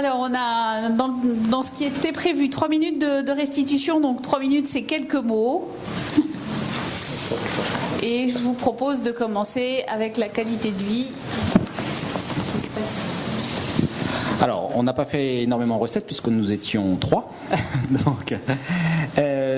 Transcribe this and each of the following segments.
Alors, on a, dans ce qui était prévu, 3 minutes de restitution, donc 3 minutes, c'est quelques mots. Et je vous propose de commencer avec la qualité de vie. Je sais pas si... Alors, on n'a pas fait énormément de recettes puisque nous étions 3. Donc,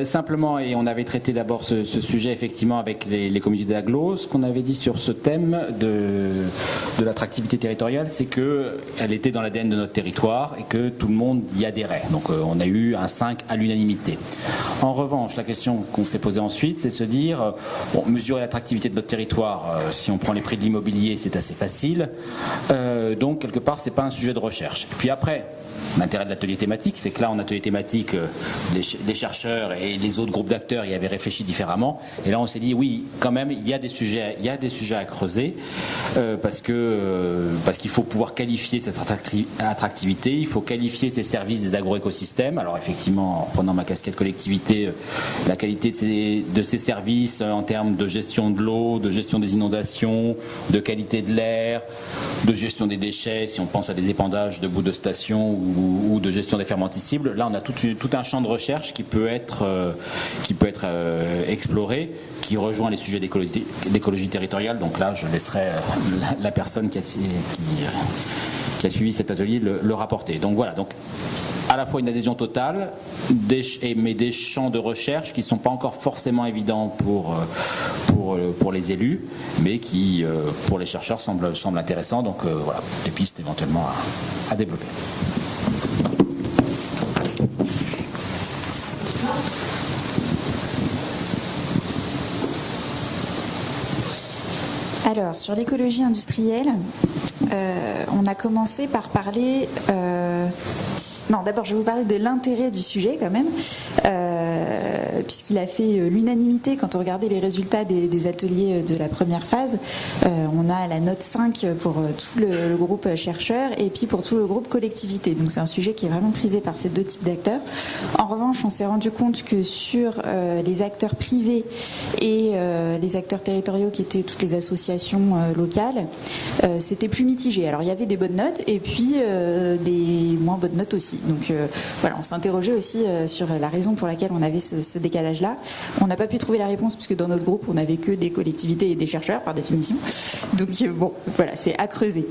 simplement, et on avait traité d'abord ce sujet effectivement avec les communautés d'agglos. Ce qu'on avait dit sur ce thème de l'attractivité territoriale, c'est qu'elle était dans l'ADN de notre territoire et que tout le monde y adhérait. Donc, on a eu un 5 à l'unanimité. En revanche, la question qu'on s'est posée ensuite, c'est de se dire, bon, mesurer l'attractivité de notre territoire, si on prend les prix de l'immobilier, c'est assez facile. Donc, quelque part, c'est pas un sujet de recherche. Et puis après, l'intérêt de l'atelier thématique, c'est que là, en atelier thématique, les chercheurs et les autres groupes d'acteurs y avaient réfléchi différemment. Et là, on s'est dit, oui, quand même, il y a des sujets à creuser parce qu'il faut pouvoir qualifier cette attractivité, il faut qualifier ces services des agroécosystèmes. Alors, effectivement, en prenant ma casquette collectivité, la qualité de ces services en termes de gestion de l'eau, de gestion des inondations, de qualité de l'air, de gestion des déchets, si on pense à des épandages de bouts de station ou de gestion des fermenticibles. Là, on a tout un champ de recherche qui peut être exploré, qui rejoint les sujets d'écologie territoriale. Donc là, je laisserai la personne qui a suivi cet atelier le rapporter. Donc voilà, donc à la fois une adhésion totale, mais des champs de recherche qui ne sont pas encore forcément évidents pour les élus, mais qui, pour les chercheurs, semblent intéressants. Donc voilà, des pistes éventuellement à développer. Alors, sur l'écologie industrielle, on a commencé par parler... Non, d'abord, je vais vous parler de l'intérêt du sujet quand même, puisqu'il a fait l'unanimité quand on regardait les résultats des ateliers de la première phase. On a la note 5 pour tout le groupe chercheur et puis pour tout le groupe collectivité. Donc c'est un sujet qui est vraiment prisé par ces deux types d'acteurs. En revanche, on s'est rendu compte que sur les acteurs privés et les acteurs territoriaux qui étaient toutes les associations locales, c'était plus mitigé. Alors il y avait des bonnes notes et puis des moins bonnes notes aussi. Donc voilà, on s'est interrogé aussi sur la raison pour laquelle on avait ce décalage-là. On n'a pas pu trouver la réponse puisque dans notre groupe, on n'avait que des collectivités et des chercheurs par définition. Donc bon, voilà, c'est à creuser.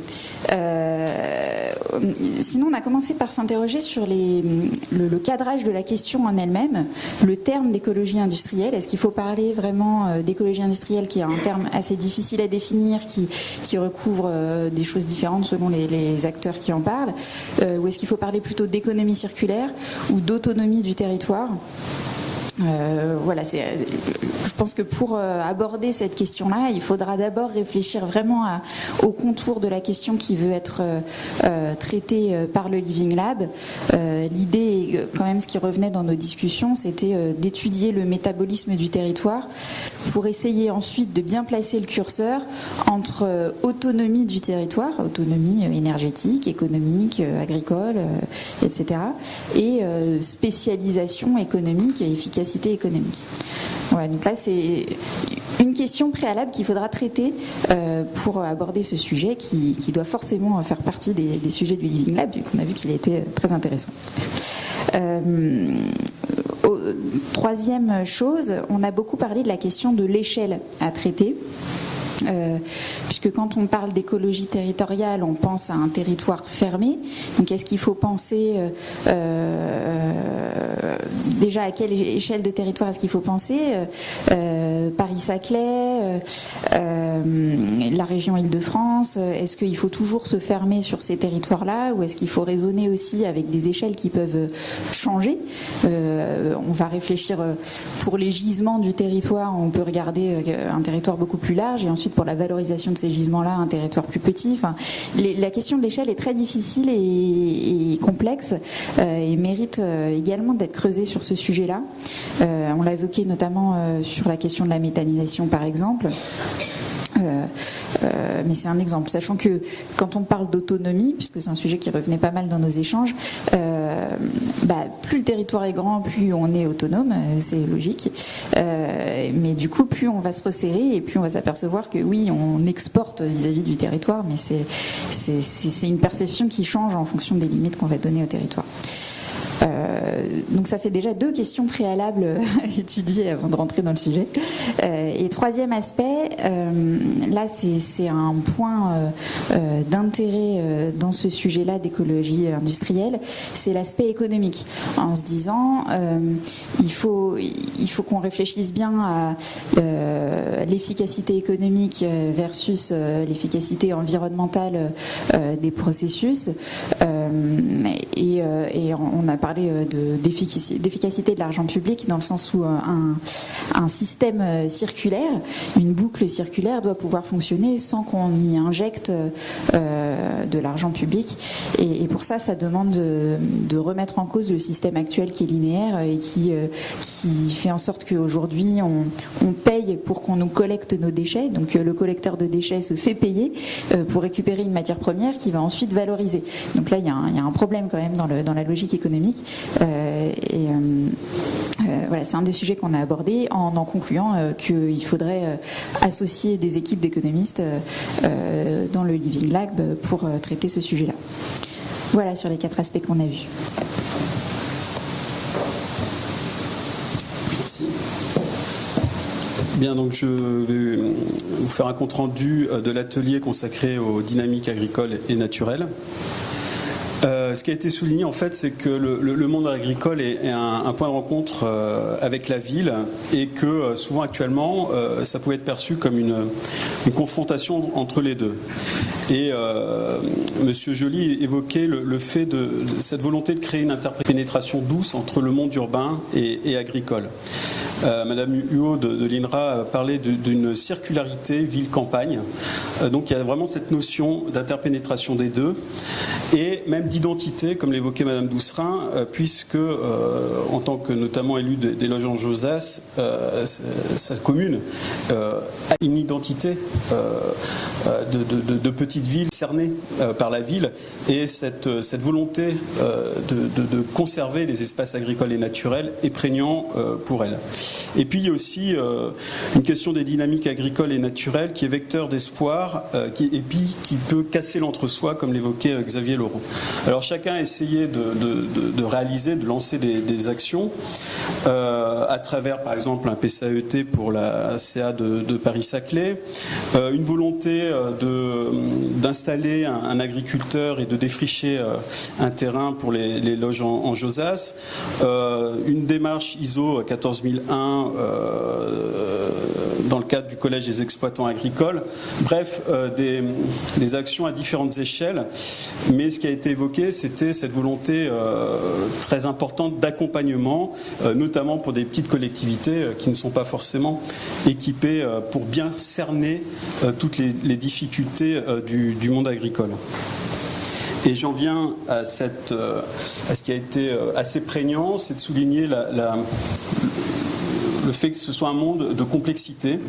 Sinon, on a commencé par s'interroger sur le cadrage de la question en elle-même, le terme d'écologie industrielle. Est-ce qu'il faut parler vraiment d'écologie industrielle qui est un terme assez difficile à définir, qui recouvre des choses différentes selon les acteurs qui en parlent, ou est-ce qu'il faut parler plutôt d'économie circulaire ou d'autonomie du territoire? Voilà, je pense que pour aborder cette question-là, il faudra d'abord réfléchir vraiment au contour de la question qui veut être traitée par le Living Lab. L'idée, quand même, ce qui revenait dans nos discussions, c'était d'étudier le métabolisme du territoire pour essayer ensuite de bien placer le curseur entre autonomie du territoire, autonomie énergétique, économique, agricole, etc., et spécialisation économique et efficacité économique. Ouais, donc là, c'est une question préalable qu'il faudra traiter pour aborder ce sujet qui doit forcément faire partie des sujets du Living Lab, vu qu'on a vu qu'il était très intéressant. Troisième chose, on a beaucoup parlé de la question de l'échelle à traiter. Puisque quand on parle d'écologie territoriale, on pense à un territoire fermé. Donc est-ce qu'il faut penser déjà à quelle échelle de territoire est-ce qu'il faut penser Paris-Saclay, la région Île-de-France, est-ce qu'il faut toujours se fermer sur ces territoires-là ou est-ce qu'il faut raisonner aussi avec des échelles qui peuvent changer? On va réfléchir pour les gisements du territoire, on peut regarder un territoire beaucoup plus large et ensuite pour la valorisation de ces gisements-là, un territoire plus petit. Enfin, la question de l'échelle est très difficile et complexe et mérite également d'être creusée sur ce sujet-là. On l'a évoqué notamment sur la question de la méthanisation, par exemple. Mais c'est un exemple, sachant que quand on parle d'autonomie, puisque c'est un sujet qui revenait pas mal dans nos échanges, plus le territoire est grand, plus on est autonome, c'est logique. Mais du coup, plus on va se resserrer et plus on va s'apercevoir que oui, on exporte vis-à-vis du territoire, mais c'est une perception qui change en fonction des limites qu'on va donner au territoire. Donc ça fait déjà 2 questions préalables à étudier avant de rentrer dans le sujet. Et troisième aspect, là c'est un point d'intérêt dans ce sujet-là d'écologie industrielle, c'est l'aspect économique. En se disant, il faut qu'on réfléchisse bien à l'efficacité économique versus l'efficacité environnementale des processus. Et on a parlé d'efficacité de l'argent public dans le sens où un système circulaire, une boucle circulaire doit pouvoir fonctionner sans qu'on y injecte de l'argent public. Et pour ça, ça demande de remettre en cause le système actuel qui est linéaire et qui fait en sorte qu'aujourd'hui, on paye pour qu'on nous collecte nos déchets. Donc le collecteur de déchets se fait payer pour récupérer une matière première qu'il va ensuite valoriser. Donc là, il y a un problème quand même dans la logique économique. Voilà, c'est un des sujets qu'on a abordé en concluant qu'il faudrait associer des équipes d'économistes dans le Living Lab pour traiter ce sujet-là. Voilà sur les 4 aspects qu'on a vus. Merci. Bien, donc je vais vous faire un compte-rendu de l'atelier consacré aux dynamiques agricoles et naturelles. Ce qui a été souligné, en fait, c'est que le monde agricole est un point de rencontre avec la ville et que souvent actuellement, ça pouvait être perçu comme une confrontation entre les deux. Et Monsieur Joly évoquait le fait de cette volonté de créer une interpénétration douce entre le monde urbain et agricole. Madame Huot de l'INRA parlait d'une circularité ville-campagne. Donc il y a vraiment cette notion d'interpénétration des deux et même d'identité, comme l'évoquait Madame Doucerin, puisque en tant que notamment élu des Loges en Josas, cette commune a une identité de petite ville cernée par la ville et cette volonté de conserver les espaces agricoles et naturels est prégnant pour elle. Et puis il y a aussi une question des dynamiques agricoles et naturelles qui est vecteur d'espoir et puis qui peut casser l'entre-soi, comme l'évoquait Xavier Leroux. Alors chacun a essayé de réaliser, de lancer des actions à travers par exemple un PCAET pour la CA de Paris-Saclay, une volonté d'installer un agriculteur et de défricher un terrain pour les loges en Josas, une démarche ISO 14001 dans le cadre du Collège des exploitants agricoles, bref, des actions à différentes échelles, mais ce qui a été évoqué, c'était cette volonté très importante d'accompagnement, notamment pour des petites collectivités qui ne sont pas forcément équipées pour bien cerner toutes les difficultés du monde agricole. Et j'en viens à ce qui a été assez prégnant, c'est de souligner le fait que ce soit un monde de complexité,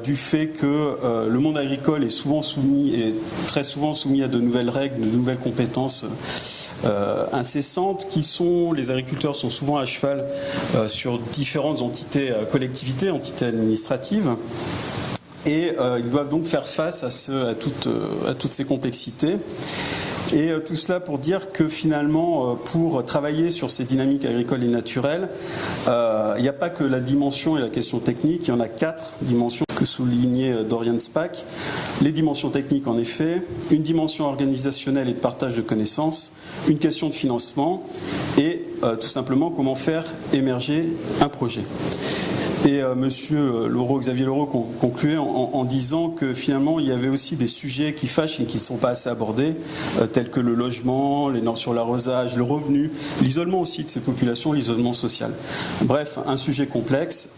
du fait que le monde agricole est très souvent soumis à de nouvelles règles, de nouvelles compétences incessantes, les agriculteurs sont souvent à cheval sur différentes collectivités, entités administratives. Et ils doivent donc faire face à toutes ces complexités. Et tout cela pour dire que finalement, pour travailler sur ces dynamiques agricoles et naturelles, il n'y a pas que la dimension et la question technique, il y en a 4 dimensions que soulignait Dorian Spack. Les dimensions techniques, en effet, une dimension organisationnelle et de partage de connaissances, une question de financement et tout simplement comment faire émerger un projet. Et Monsieur Xavier Leroux concluait en disant que finalement il y avait aussi des sujets qui fâchent et qui ne sont pas assez abordés, tels que le logement, les normes sur l'arrosage, le revenu, l'isolement aussi de ces populations, l'isolement social. Bref, un sujet complexe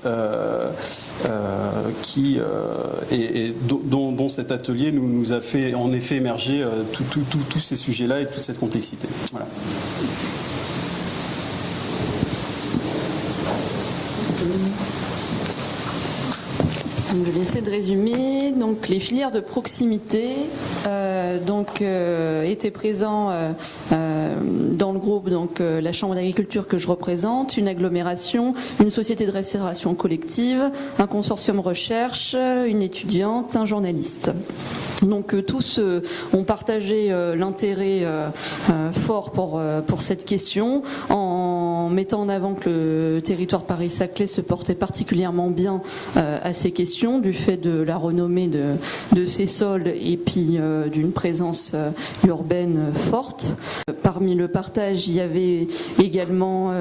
dont cet atelier nous a fait en effet émerger tous ces sujets-là et toute cette complexité. Voilà. Donc, je vais essayer de résumer. Donc, les filières de proximité étaient présents dans le groupe, la Chambre d'agriculture que je représente, une agglomération, une société de restauration collective, un consortium recherche, une étudiante, un journaliste. Donc tous ont partagé l'intérêt fort pour cette question, en mettant en avant que le territoire Paris-Saclay se portait particulièrement bien à ces questions, du fait de la renommée de ses sols et puis d'une présence urbaine forte. Parmi le partage, il y avait également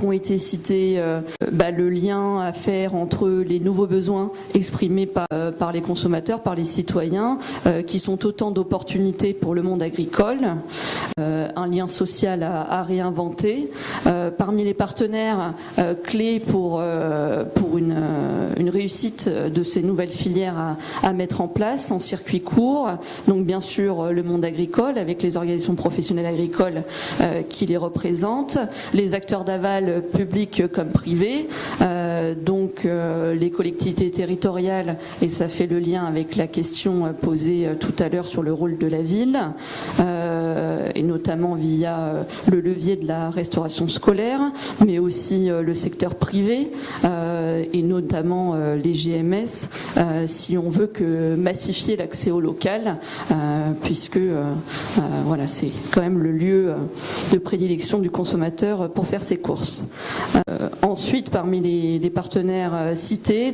ont été cités le lien à faire entre les nouveaux besoins exprimés par les consommateurs, par les citoyens, qui sont autant d'opportunités pour le monde agricole, un lien social à réinventer. Parmi les partenaires clés pour une réussite de ces nouvelles filières à mettre en place en circuit court, donc bien sûr le monde agricole avec les organisations professionnelles agricoles qui les représentent, les acteurs d'aval publics comme privés, les collectivités territoriales, et ça fait le lien avec la question posée tout à l'heure sur le rôle de la ville, et notamment via le levier de la restauration scolaire, mais aussi le secteur privé, et notamment les GMS, si on veut que massifier l'accès au local, puisque c'est quand même le lieu de prédilection du consommateur pour faire ses courses. Ensuite, parmi les partenaires cités,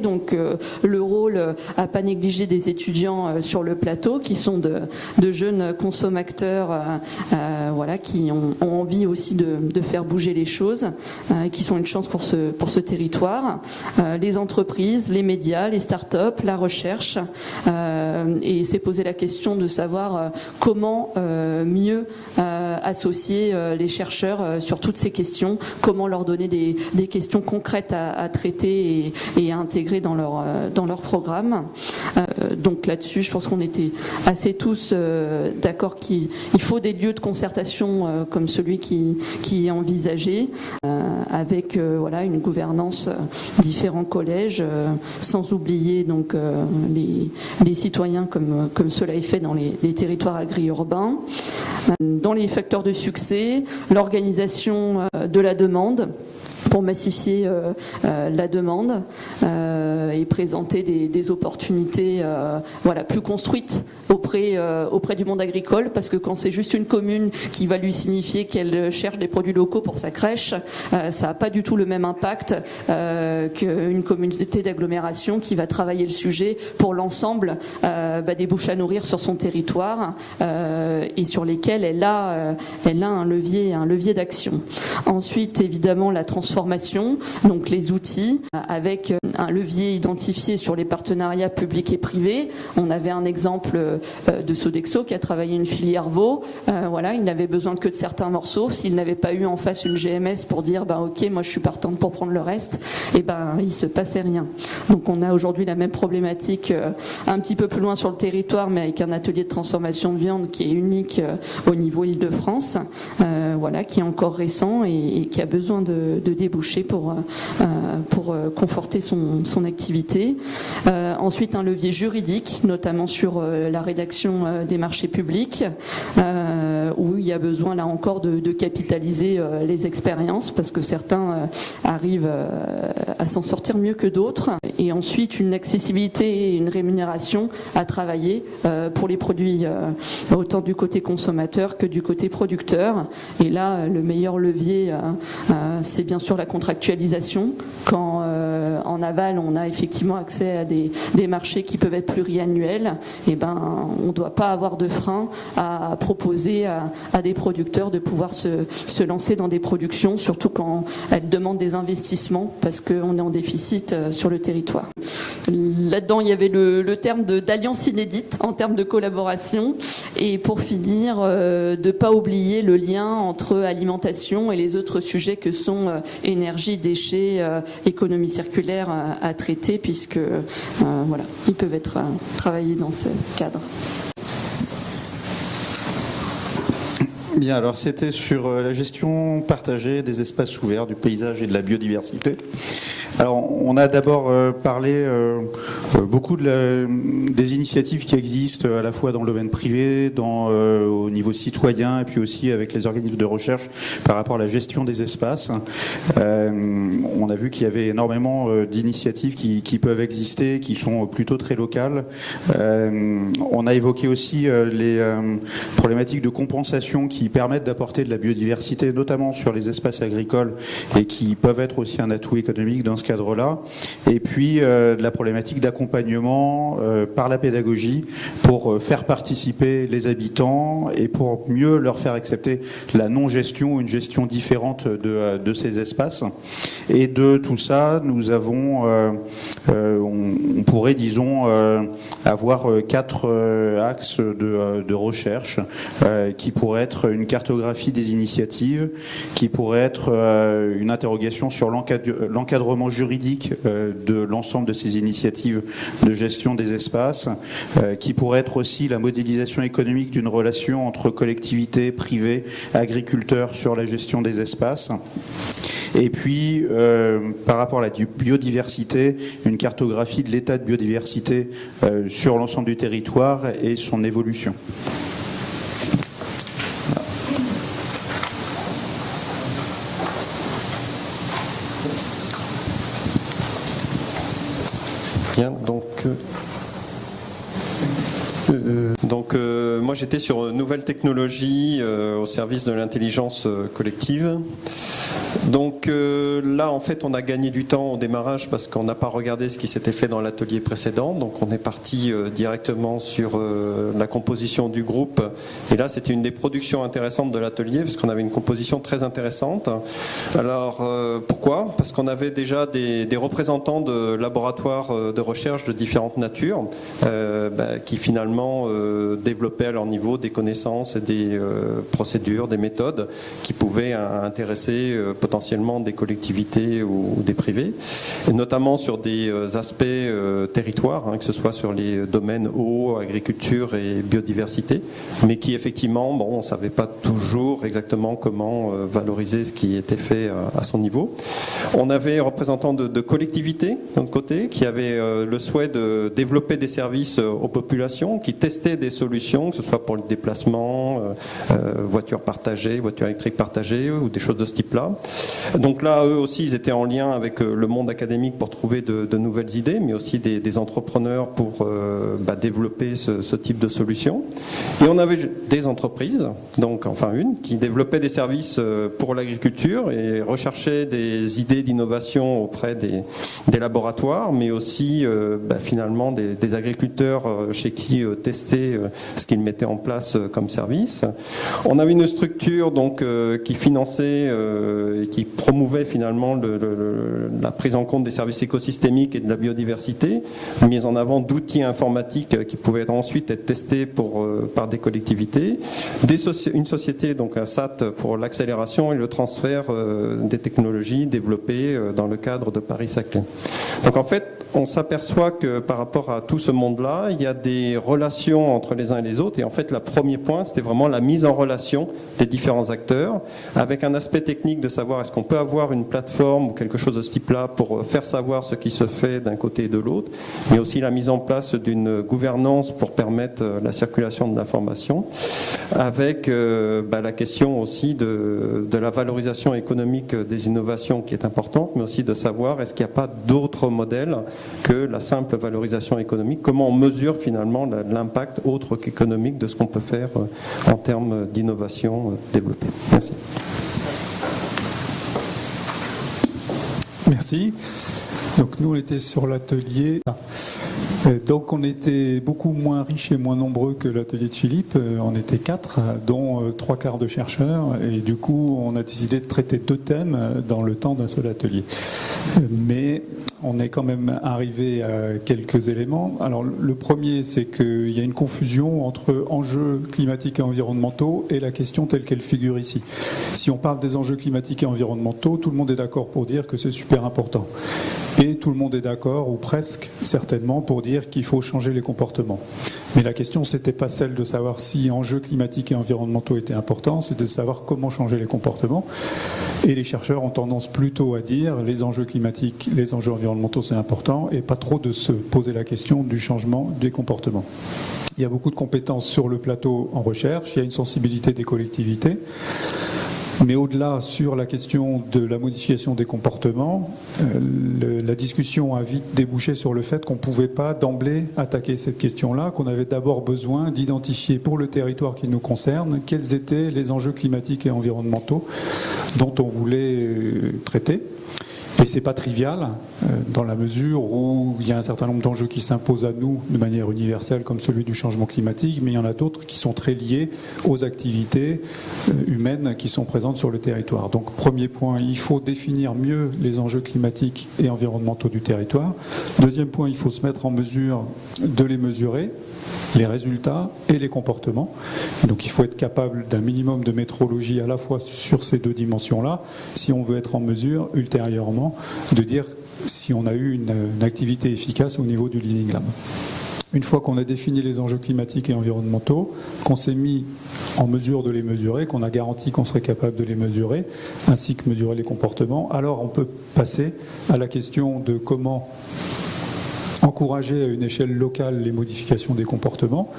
le rôle à pas négliger des étudiants sur le plateau, qui sont de jeunes consommateurs qui ont envie aussi de faire bouger les choses, qui sont une chance pour ce territoire. Les entreprises, les médias, les start-up, la recherche, et s'est posé la question de savoir comment mieux associer les chercheurs sur toutes ces questions, comment leur donner des questions concrètes à traiter et à intégrer dans leur programme. Donc là-dessus, je pense qu'on était assez tous d'accord qu'il faut des lieux de concertation comme celui qui est envisagé, avec une gouvernance différents collèges, sans oublier les citoyens comme cela est fait dans les territoires agri-urbains. Dans les facteurs de succès, l'organisation de la demande pour massifier la demande et présenter des opportunités plus construites auprès du monde agricole, parce que quand c'est juste une commune qui va lui signifier qu'elle cherche des produits locaux pour sa crèche, ça n'a pas du tout le même impact qu'une communauté d'agglomération qui va travailler le sujet pour l'ensemble des bouches à nourrir sur son territoire, et sur lesquelles elle a un levier d'action. Ensuite, évidemment, la transformation, donc les outils, avec un levier identifié sur les partenariats publics et privés. On avait un exemple de Sodexo qui a travaillé une filière veau. Il n'avait besoin que de certains morceaux. S'il n'avait pas eu en face une GMS pour dire ok, moi je suis partante pour prendre le reste, il se passait rien. Donc on a aujourd'hui la même problématique un petit peu plus loin sur le territoire, mais avec un atelier de transformation de viande qui est unique au niveau Île-de-France, qui est encore récent et qui a besoin de déboucher pour conforter son activité. Ensuite, un levier juridique, notamment sur la rédaction des marchés publics, où il y a besoin là encore de capitaliser les expériences, parce que certains arrivent à s'en sortir mieux que d'autres. Et ensuite, une accessibilité et une rémunération à travailler pour les produits, autant du côté consommateur que du côté producteur. Et là, le meilleur levier, c'est bien sûr la contractualisation. Quand en aval, on a effectivement accès à des marchés qui peuvent être pluriannuels, on ne doit pas avoir de frein à proposer à des producteurs de pouvoir se lancer dans des productions, surtout quand elles demandent des investissements, parce qu'on est en déficit sur le territoire. Là-dedans, il y avait le terme d'alliance inédite en termes de collaboration. Et pour finir, de ne pas oublier le lien entre alimentation et les autres sujets que sont énergie, déchets, économie circulaire à traiter, puisque ils peuvent être travaillés dans ce cadre. Bien, alors c'était sur la gestion partagée des espaces ouverts, du paysage et de la biodiversité. Alors, on a d'abord parlé beaucoup des initiatives qui existent à la fois dans le domaine privé, au niveau citoyen, et puis aussi avec les organismes de recherche par rapport à la gestion des espaces. On a vu qu'il y avait énormément d'initiatives qui peuvent exister, qui sont plutôt très locales. On a évoqué aussi les problématiques de compensation qui permettent d'apporter de la biodiversité, notamment sur les espaces agricoles, et qui peuvent être aussi un atout économique dans ce cadre-là. Et puis la problématique d'accompagnement par la pédagogie pour faire participer les habitants et pour mieux leur faire accepter la non-gestion, une gestion différente de ces espaces. Et de tout ça, nous avons, on pourrait, disons, avoir 4 axes de recherche qui pourraient être une cartographie des initiatives, qui pourrait être une interrogation sur l'encadrement juridique de l'ensemble de ces initiatives de gestion des espaces, qui pourrait être aussi la modélisation économique d'une relation entre collectivités, privées, agriculteurs sur la gestion des espaces. Et puis, par rapport à la biodiversité, une cartographie de l'état de biodiversité sur l'ensemble du territoire et son évolution. Bien, donc moi j'étais sur nouvelles technologies au service de l'intelligence collective. Donc là en fait on a gagné du temps au démarrage parce qu'on n'a pas regardé ce qui s'était fait dans l'atelier précédent, donc on est parti directement sur la composition du groupe, et là c'était une des productions intéressantes de l'atelier parce qu'on avait une composition très intéressante. Alors pourquoi ? Parce qu'on avait déjà des représentants de laboratoires de recherche de différentes natures qui finalement développaient à leur niveau des connaissances et des procédures, des méthodes qui pouvaient intéresser potentiellement des collectivités ou des privés, et notamment sur des aspects territoires, que ce soit sur les domaines eau, agriculture et biodiversité, mais qui effectivement, on ne savait pas toujours exactement comment valoriser ce qui était fait à son niveau. On avait représentants de collectivités, de notre côté, qui avaient le souhait de développer des services aux populations, qui testaient des solutions, que ce soit pour le déplacement, voitures partagées, voitures électriques partagées, ou des choses de ce type-là. Donc là, eux aussi, ils étaient en lien avec le monde académique pour trouver de nouvelles idées, mais aussi des entrepreneurs pour développer ce type de solutions. Et on avait des entreprises, donc enfin une, qui développait des services pour l'agriculture et recherchait des idées d'innovation auprès des laboratoires, mais aussi finalement des agriculteurs chez qui tester ce qu'ils mettaient en place comme service. On avait une structure donc qui finançait et qui promouvait finalement la prise en compte des services écosystémiques et de la biodiversité, mise en avant d'outils informatiques qui pouvaient ensuite être testés par des collectivités, une société, donc un SAT, pour l'accélération et le transfert des technologies développées dans le cadre de Paris-Saclay. Donc en fait, on s'aperçoit que par rapport à tout ce monde-là, il y a des relations entre les uns et les autres, et en fait, le premier point, c'était vraiment la mise en relation des différents acteurs, avec un aspect technique de savoir est-ce qu'on peut avoir une plateforme ou quelque chose de ce type-là pour faire savoir ce qui se fait d'un côté et de l'autre, mais aussi la mise en place d'une gouvernance pour permettre la circulation de l'information, avec la question aussi de la valorisation économique des innovations qui est importante, mais aussi de savoir est-ce qu'il n'y a pas d'autres modèles que la simple valorisation économique, comment on mesure finalement l'impact autre qu'économique de ce qu'on peut faire en termes d'innovation développée. Merci. Merci. Donc nous on était sur l'atelier. Donc on était beaucoup moins riches et moins nombreux que l'atelier de Philippe. On était 4, dont 3/4 de chercheurs. Et du coup on a décidé de traiter 2 thèmes dans le temps d'un seul atelier. Mais on est quand même arrivé à quelques éléments. Alors le premier, c'est qu'il y a une confusion entre enjeux climatiques et environnementaux et la question telle qu'elle figure ici. Si on parle des enjeux climatiques et environnementaux, tout le monde est d'accord pour dire que c'est super important. Et tout le monde est d'accord, ou presque certainement, pour dire dire qu'il faut changer les comportements. Mais la question, c'était pas celle de savoir si enjeux climatiques et environnementaux étaient importants, c'est de savoir comment changer les comportements. Et les chercheurs ont tendance plutôt à dire les enjeux climatiques, les enjeux environnementaux, c'est important, et pas trop de se poser la question du changement des comportements. Il y a beaucoup de compétences sur le plateau en recherche, il y a une sensibilité des collectivités. Mais au-delà, sur la question de la modification des comportements, la discussion a vite débouché sur le fait qu'on ne pouvait pas d'emblée attaquer cette question-là, qu'on avait d'abord besoin d'identifier pour le territoire qui nous concerne quels étaient les enjeux climatiques et environnementaux dont on voulait traiter. Et c'est pas trivial, dans la mesure où il y a un certain nombre d'enjeux qui s'imposent à nous de manière universelle, comme celui du changement climatique, mais il y en a d'autres qui sont très liés aux activités humaines qui sont présentes sur le territoire. Donc, premier point, il faut définir mieux les enjeux climatiques et environnementaux du territoire. Deuxième point, il faut se mettre en mesure de les mesurer, les résultats et les comportements. Et donc il faut être capable d'un minimum de métrologie à la fois sur ces deux dimensions-là, si on veut être en mesure ultérieurement de dire si on a eu une activité efficace au niveau du Living Lab. Une fois qu'on a défini les enjeux climatiques et environnementaux, qu'on s'est mis en mesure de les mesurer, qu'on a garanti qu'on serait capable de les mesurer, ainsi que mesurer les comportements, alors on peut passer à la question de comment encourager à une échelle locale les modifications des comportements.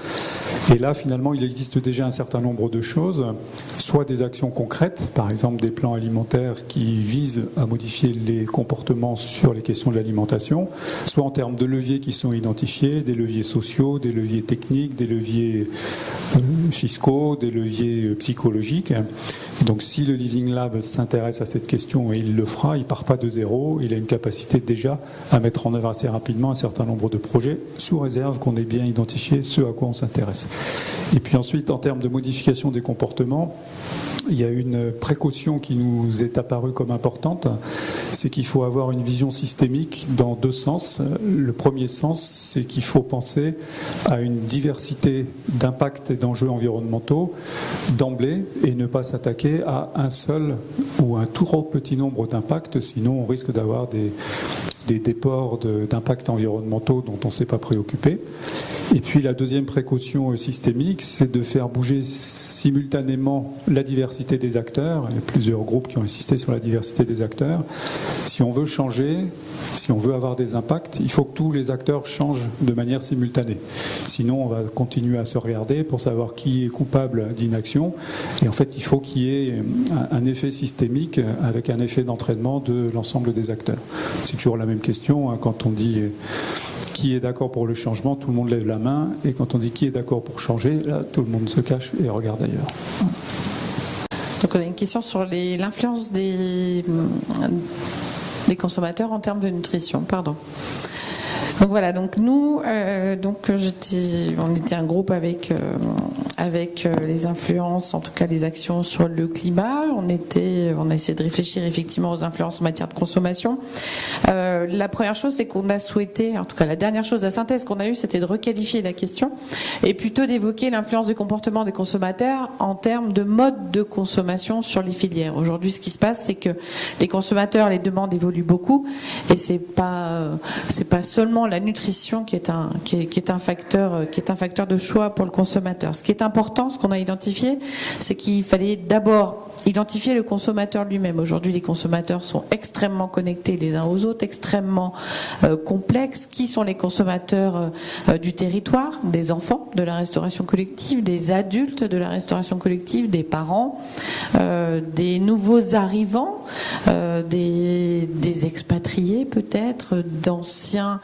Et là, finalement, il existe déjà un certain nombre de choses, soit des actions concrètes, par exemple des plans alimentaires qui visent à modifier les comportements sur les questions de l'alimentation, soit en termes de leviers qui sont identifiés, des leviers sociaux, des leviers techniques, des leviers fiscaux, des leviers psychologiques. Donc si le Living Lab s'intéresse à cette question, et il le fera, il ne part pas de zéro, il a une capacité déjà à mettre en œuvre assez rapidement un certain nombre de projets, sous réserve qu'on ait bien identifié ce à quoi on s'intéresse. Et puis ensuite, en termes de modification des comportements, il y a une précaution qui nous est apparue comme importante, c'est qu'il faut avoir une vision systémique dans deux sens. Le premier sens, c'est qu'il faut penser à une diversité d'impacts et d'enjeux environnementaux d'emblée et ne pas s'attaquer à un seul ou un trop petit nombre d'impacts, sinon on risque d'avoir des déports d'impacts environnementaux dont on ne s'est pas préoccupé. Et puis la deuxième précaution systémique, c'est de faire bouger simultanément la diversité des acteurs. Il y a plusieurs groupes qui ont insisté sur la diversité des acteurs. Si on veut changer, si on veut avoir des impacts, il faut que tous les acteurs changent de manière simultanée. Sinon, on va continuer à se regarder pour savoir qui est coupable d'inaction. Et en fait, il faut qu'il y ait un effet systémique avec un effet d'entraînement de l'ensemble des acteurs. C'est toujours la même question, hein, quand on dit qui est d'accord pour le changement, tout le monde lève la main, et quand on dit qui est d'accord pour changer, là tout le monde se cache et regarde ailleurs. Donc on a une question sur l'influence des consommateurs en termes de nutrition. Pardon. Donc voilà, donc nous, on était un groupe avec les influences, en tout cas les actions sur le climat. On a essayé de réfléchir effectivement aux influences en matière de consommation. La première chose, c'est qu'on a souhaité, en tout cas la dernière chose, la synthèse qu'on a eue, c'était de requalifier la question et plutôt d'évoquer l'influence du comportement des consommateurs en termes de mode de consommation sur les filières. Aujourd'hui, ce qui se passe, c'est que les consommateurs, les demandes évoluent beaucoup et c'est pas seulement la nutrition qui est un facteur de choix pour le consommateur. Ce qui est important, ce qu'on a identifié, c'est qu'il fallait d'abord identifier le consommateur lui-même. Aujourd'hui, les consommateurs sont extrêmement connectés les uns aux autres, extrêmement complexes. Qui sont les consommateurs du territoire? Des enfants de la restauration collective, des adultes de la restauration collective, des parents, des nouveaux arrivants, des expatriés peut-être, d'anciens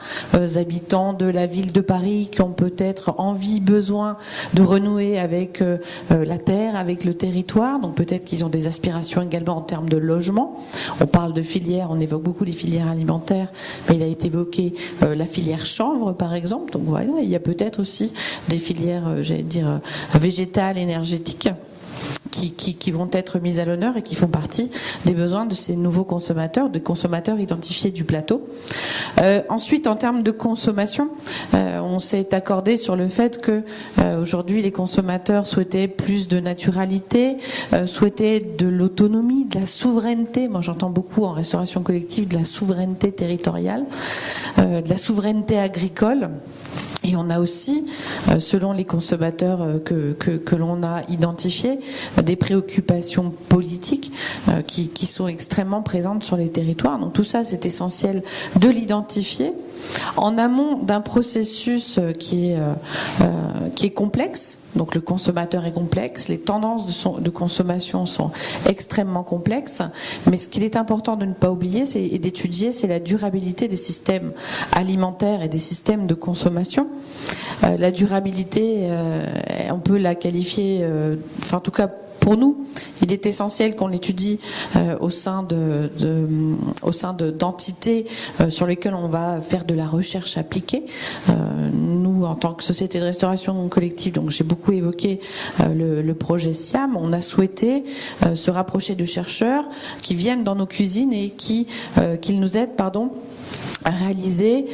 habitants de la ville de Paris qui ont peut-être envie, besoin de renouer avec la terre, avec le territoire. Donc peut-être qu'ils ont des aspirations également en termes de logement. On parle de filières, on évoque beaucoup les filières alimentaires, mais il a été évoqué la filière chanvre par exemple. Donc voilà, il y a peut-être aussi des filières, végétales, énergétiques, qui vont être mises à l'honneur et qui font partie des besoins de ces nouveaux consommateurs, des consommateurs identifiés du plateau. Ensuite, en termes de consommation, on s'est accordé sur le fait que aujourd'hui les consommateurs souhaitaient plus de naturalité, souhaitaient de l'autonomie, de la souveraineté. Moi, j'entends beaucoup en restauration collective de la souveraineté territoriale, de la souveraineté agricole. Et on a aussi, selon les consommateurs que l'on a identifiés, des préoccupations politiques qui sont extrêmement présentes sur les territoires. Donc tout ça, c'est essentiel de l'identifier en amont d'un processus qui est complexe. Donc le consommateur est complexe, les tendances de consommation sont extrêmement complexes, mais ce qu'il est important de ne pas oublier et d'étudier, c'est la durabilité des systèmes alimentaires et des systèmes de consommation. La durabilité, on peut la qualifier, enfin en tout cas pour nous, il est essentiel qu'on l'étudie au sein d'entités sur lesquelles on va faire de la recherche appliquée. Nous, en tant que société de restauration collective, donc j'ai beaucoup évoqué le projet SIAM, on a souhaité se rapprocher de chercheurs qui viennent dans nos cuisines et qu'ils nous aident, à réaliser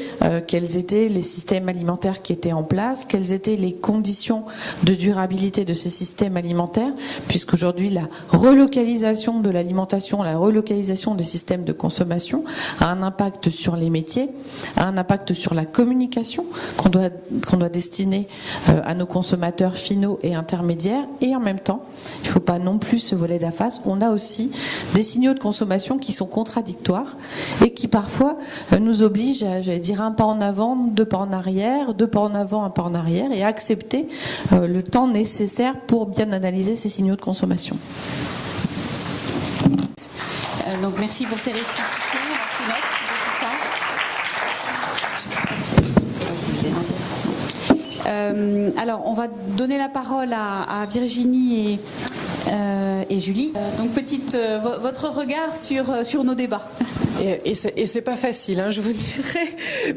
quels étaient les systèmes alimentaires qui étaient en place, quelles étaient les conditions de durabilité de ces systèmes alimentaires, puisqu'aujourd'hui la relocalisation de l'alimentation, la relocalisation des systèmes de consommation a un impact sur les métiers, a un impact sur la communication qu'on doit destiner à nos consommateurs finaux et intermédiaires, et en même temps, il ne faut pas non plus se voler la face, on a aussi des signaux de consommation qui sont contradictoires et qui parfois nous oblige à, j'allais dire, un pas en avant, deux pas en arrière, deux pas en avant, un pas en arrière, et à accepter le temps nécessaire pour bien analyser ces signaux de consommation. Donc merci pour ces restitutions. On a pris note de tout ça. Alors on va donner la parole à Virginie et Julie. Donc votre regard sur nos débats. Et c'est pas facile, je vous dirais,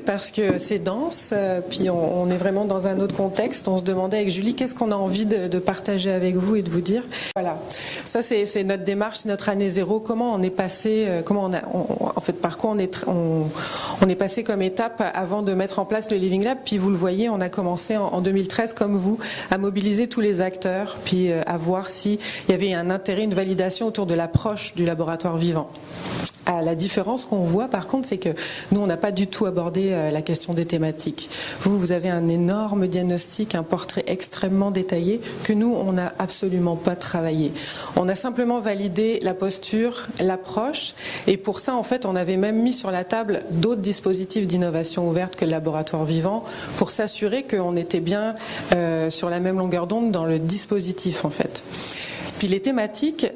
parce que c'est dense, puis on est vraiment dans un autre contexte. On se demandait avec Julie qu'est-ce qu'on a envie de partager avec vous et de vous dire. Voilà, ça c'est notre démarche, c'est notre année zéro. Comment on est passé, en fait, par quoi on est passé comme étape avant de mettre en place le Living Lab. Puis vous le voyez, on a commencé en 2013 comme vous à mobiliser tous les acteurs, puis à voir s'il y avait un intérêt, une validation autour de l'approche du laboratoire vivant. La différence qu'on voit par contre, c'est que nous on n'a pas du tout abordé la question des thématiques. Vous avez un énorme diagnostic, un portrait extrêmement détaillé que nous on n'a absolument pas travaillé. On a simplement validé la posture, l'approche, et pour ça en fait on avait même mis sur la table d'autres dispositifs d'innovation ouverte que le laboratoire vivant pour s'assurer qu'on était bien sur la même longueur d'onde dans le dispositif en fait. Puis les thématiques,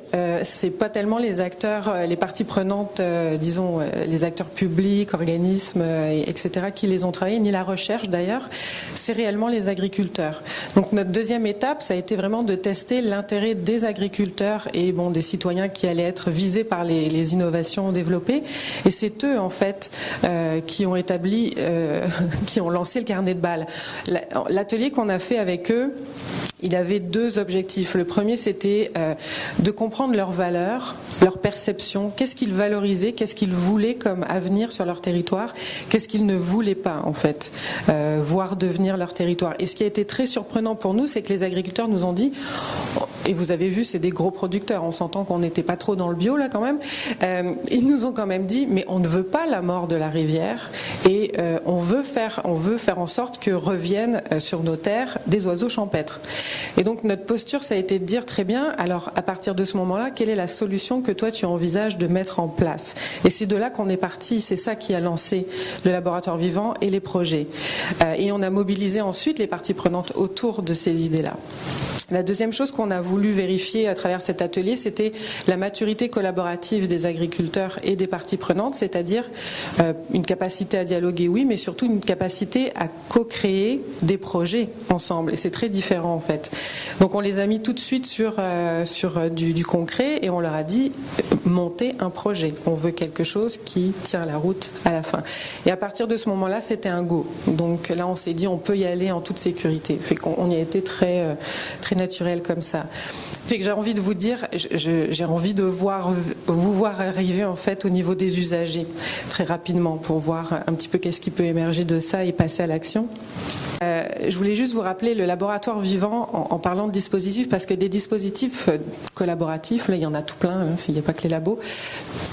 c'est pas tellement les acteurs, les parties prenantes, disons les acteurs publics, organismes, etc. qui les ont travaillés, ni la recherche d'ailleurs, c'est réellement les agriculteurs. Donc notre deuxième étape, ça a été vraiment de tester l'intérêt des agriculteurs et des citoyens qui allaient être visés par les innovations développées. Et c'est eux en fait qui ont établi, qui ont lancé le carnet de balles. L'atelier qu'on a fait avec eux, il avait deux objectifs. Le premier, c'était de comprendre leurs valeurs, leur perception, qu'est-ce qu'ils valorisaient, qu'est-ce qu'ils voulaient comme avenir sur leur territoire, qu'est-ce qu'ils ne voulaient pas en fait, voir devenir leur territoire. Et ce qui a été très surprenant pour nous, c'est que les agriculteurs nous ont dit, et vous avez vu, c'est des gros producteurs, on s'entend qu'on n'était pas trop dans le bio là quand même, ils nous ont quand même dit, mais on ne veut pas la mort de la rivière et on veut faire en sorte que reviennent sur nos terres des oiseaux champêtres. Et donc notre posture, ça a été de dire très bien, alors à partir de ce moment-là, quelle est la solution que toi tu envisages de mettre en place? Et c'est de là qu'on est parti, c'est ça qui a lancé le laboratoire vivant et les projets. Et on a mobilisé ensuite les parties prenantes autour de ces idées-là. La deuxième chose qu'on a voulu vérifier à travers cet atelier, c'était la maturité collaborative des agriculteurs et des parties prenantes, c'est-à-dire une capacité à dialoguer, oui, mais surtout une capacité à co-créer des projets ensemble. Et c'est très différent en fait. Donc on les a mis tout de suite sur du concret et on leur a dit montez un projet. On veut quelque chose qui tient la route à la fin. Et à partir de ce moment-là, c'était un go. Donc là, on s'est dit on peut y aller en toute sécurité. Fait qu'on y a été très naturel comme ça. Fait que j'ai envie de vous dire, j'ai envie de vous voir arriver en fait au niveau des usagers très rapidement pour voir un petit peu qu'est-ce qui peut émerger de ça et passer à l'action. Je voulais juste vous rappeler le laboratoire vivant en parlant de dispositifs, parce que des dispositifs collaboratifs, là il y en a tout plein, hein, s'il n'y a pas que les labos,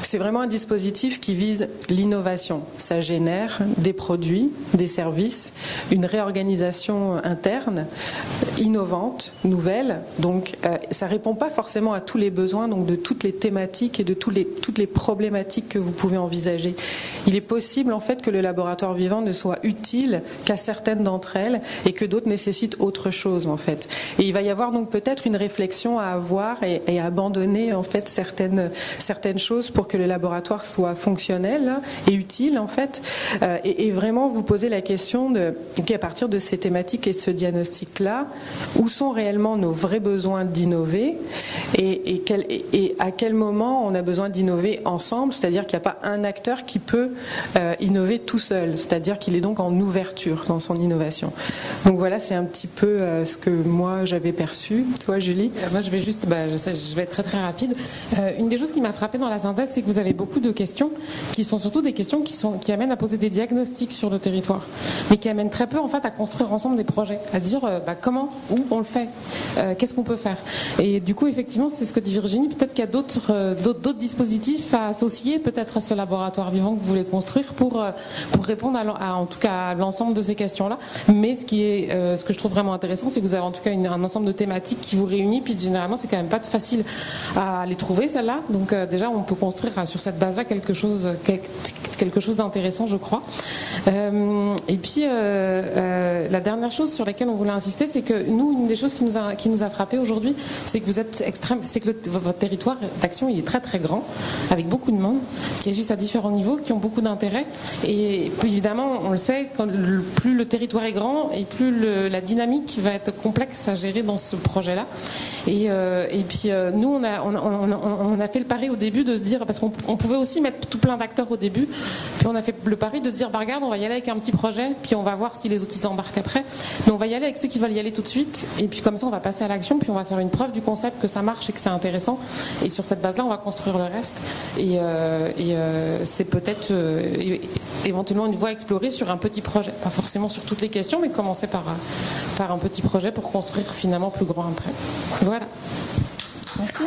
c'est vraiment un dispositif qui vise l'innovation. Ça génère des produits, des services, une réorganisation interne, innovante, nouvelle, donc ça répond pas forcément à tous les besoins, donc de toutes les thématiques et de toutes les problématiques que vous pouvez envisager. Il est possible en fait que le laboratoire vivant ne soit utile qu'à certaines d'entre elles et que d'autres nécessitent autre chose en fait. Et il va y avoir donc peut-être une réflexion à avoir et à abandonner en fait certaines choses pour que le laboratoire soit fonctionnel et utile en fait, et vraiment vous poser la question de à partir de ces thématiques et de ce diagnostic-là, où sont réellement nos vrais besoins d'innover et à quel moment on a besoin d'innover ensemble, c'est-à-dire qu'il n'y a pas un acteur qui peut innover tout seul, c'est-à-dire qu'il est donc en ouverture dans son innovation. Donc voilà, c'est un petit peu ce que moi j'avais perçu. Toi, Julie? Moi, je vais juste, je vais être très très rapide. Une des choses qui m'a frappée dans la synthèse, c'est que vous avez beaucoup de questions qui sont surtout des questions qui amènent à poser des diagnostics sur le territoire, mais qui amènent très peu en fait à construire ensemble des projets, à dire comment, où on le fait, qu'est-ce qu'on peut faire. Et du coup, effectivement, c'est ce que dit Virginie. Peut-être qu'il y a d'autres dispositifs à associer, peut-être à ce laboratoire vivant que vous voulez construire pour répondre en tout cas à l'ensemble de ces questions-là. Mais ce que je trouve vraiment intéressant, c'est que vous avez en tout cas un ensemble de thématiques qui vous réunit. Puis généralement, c'est quand même pas facile à les trouver celles-là. Donc déjà, on peut construire sur cette base-là quelque chose d'intéressant, je crois. Et puis la dernière chose sur laquelle on voulait insister, c'est que nous, une des choses qui nous a frappé aujourd'hui, c'est que vous êtes c'est que votre territoire d'action il est très très grand, avec beaucoup de monde qui agissent à différents niveaux, qui ont beaucoup d'intérêt. Et puis évidemment, on le sait, plus le territoire est grand et plus la dynamique va être complexe à gérer dans ce projet-là. Et puis nous, on a fait le pari au début de se dire, parce qu'on pouvait aussi mettre tout plein d'acteurs au début, puis on a fait le pari de se dire, regarde, on va y aller avec un petit projet, puis on va voir si les autres s'embarquent après, mais on va y aller avec ceux qui veulent y aller tout de suite, et puis comme ça on va passer à l'action, puis on va faire une preuve du concept que ça marche et que c'est intéressant, et sur cette base-là on va construire le reste. Et c'est peut-être éventuellement une voie à explorer sur un petit projet, pas forcément sur toutes les questions, mais commencer par un petit projet pour construire finalement plus grand après. Voilà. Merci.